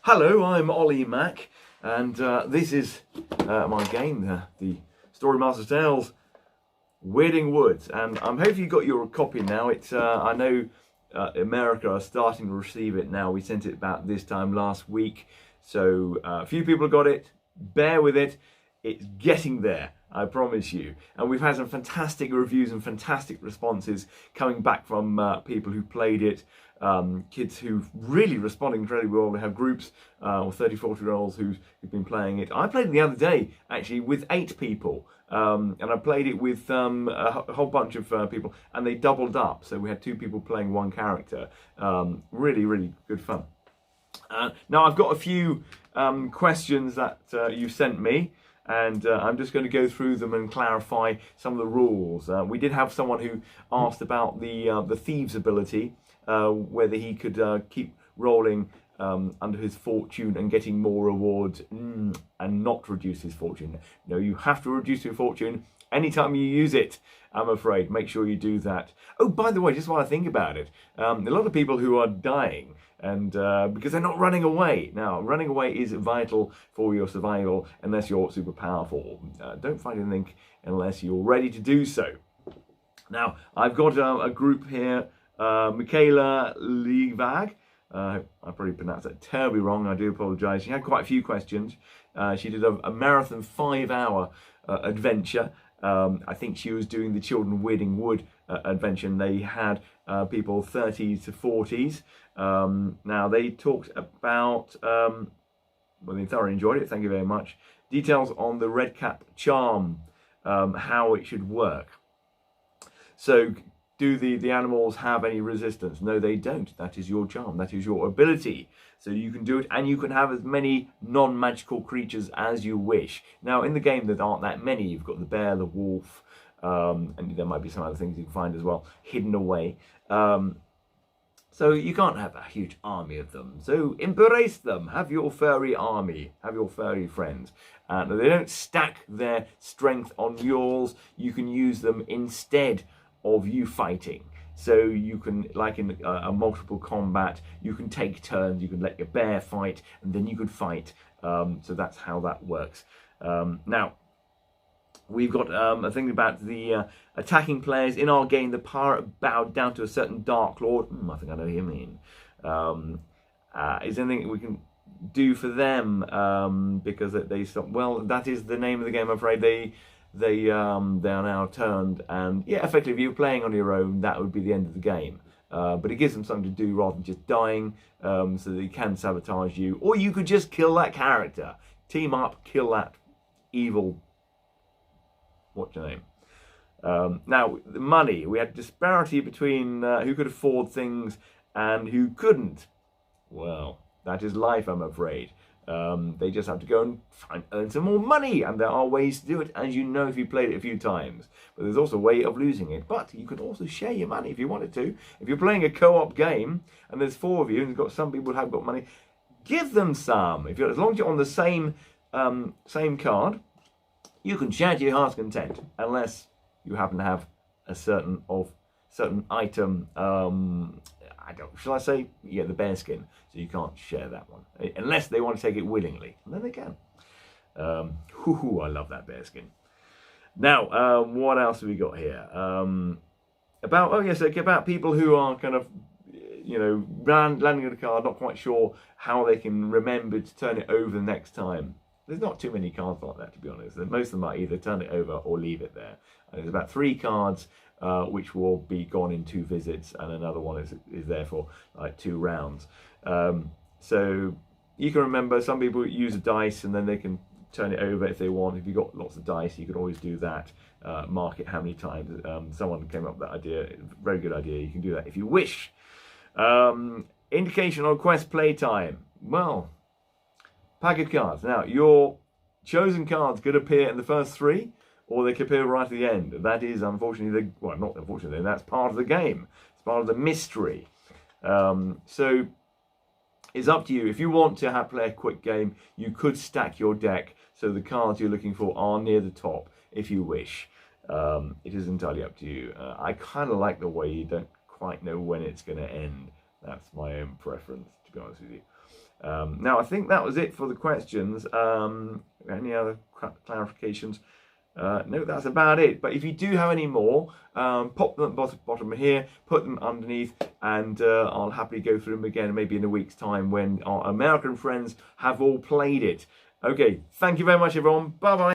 Hello, I'm Ollie Mack, and this is my game, the StoryMaster's Tales Wedding Woods, and I'm hoping you got your copy now. It's I know America are starting to receive it now. We sent it about this time last week, so a few people got it. Bear with it. It's getting there, I promise you. And we've had some fantastic reviews and fantastic responses coming back from people who played it. Kids who've really responded incredibly well. We have groups or 30, 40-year-olds who've been playing it. I played it the other day, actually, with 8 people. And I played it with a whole bunch of people, and they doubled up. So we had 2 people playing 1 character. Really, really good fun. Now, I've got a few questions that you sent me. And I'm just going to go through them and clarify some of the rules. We did have someone who asked about the Thieves Ability, whether he could keep rolling under his fortune and getting more rewards and not reduce his fortune. No, you have to reduce your fortune anytime you use it, I'm afraid. Make sure you do that. Oh, by the way, just while I think about it, a lot of people who are dying, and because they're not running away. Now, running away is vital for your survival unless you're super powerful. Don't fight anything unless you're ready to do so. Now, I've got a group here, Michaela Lievag. I probably pronounced that terribly wrong. I do apologise. She had quite a few questions. She did a marathon 5-hour adventure. I think she was doing the Children Wedding Wood adventure, and they had people 30s to 40s. Now, they talked about, well, they thoroughly enjoyed it, thank you very much. Details on the red cap charm, how it should work. So, do the animals have any resistance? No, they don't. That is your charm, that is your ability. So you can do it, and you can have as many non-magical creatures as you wish. Now, in the game, there aren't that many. You've got the bear, the wolf, and there might be some other things you can find as well, hidden away. So you can't have a huge army of them. So embrace them. Have your furry army. Have your furry friends. And they don't stack their strength on yours. You can use them instead of you fighting. So you can, like in a multiple combat, you can take turns. You can let your bear fight, and then you can fight. So that's how that works. Now, we've got a thing about the attacking players. In our game, the pirate bowed down to a certain Dark Lord. I think I know what you mean. Is there anything we can do for them because they stopped? Well, that is the name of the game, I'm afraid. They are now turned, and yeah, effectively, if you're playing on your own, that would be the end of the game. But it gives them something to do rather than just dying, so they can sabotage you. Or you could just kill that character. Team up, kill that evil... What's your name? Now, the money. We had disparity between who could afford things and who couldn't. Well, that is life, I'm afraid. They just have to go and earn some more money, and there are ways to do it, as you know if you played it a few times. But there's also a way of losing it. But you could also share your money if you wanted to. If you're playing a co-op game and there's 4 of you, and you've got some people who have got money, give them some. If you're, as long as you're on the same card, you can share to your heart's content, unless you happen to have a certain item. Shall I say? Yeah, the bear skin. So you can't share that one unless they want to take it willingly, and then they can. I love that bear skin. Now, what else have we got here? About people who are kind of, landing on a card, not quite sure how they can remember to turn it over the next time. There's not too many cards like that, to be honest. Most of them are either turn it over or leave it there. And there's about 3 cards which will be gone in 2 visits, and another one is there for like 2 rounds. So you can remember, some people use a dice and then they can turn it over if they want. If you've got lots of dice, you can always do that. Mark it how many times. Someone came up with that idea. Very good idea. You can do that if you wish. Indication on quest playtime. Well, pack of cards. Now, your chosen cards could appear in the first 3, or they could appear right at the end. That is, unfortunately, not unfortunately, that's part of the game. It's part of the mystery. So it's up to you. If you want to play a quick game, you could stack your deck so the cards you're looking for are near the top, if you wish. It is entirely up to you. I kind of like the way you don't quite know when it's going to end. That's my own preference, to be honest with you. Now, I think that was it for the questions. Any other clarifications? No, that's about it. But if you do have any more, pop them at the bottom here, put them underneath, and I'll happily go through them again maybe in a week's time when our American friends have all played it. Okay, thank you very much, everyone. Bye-bye.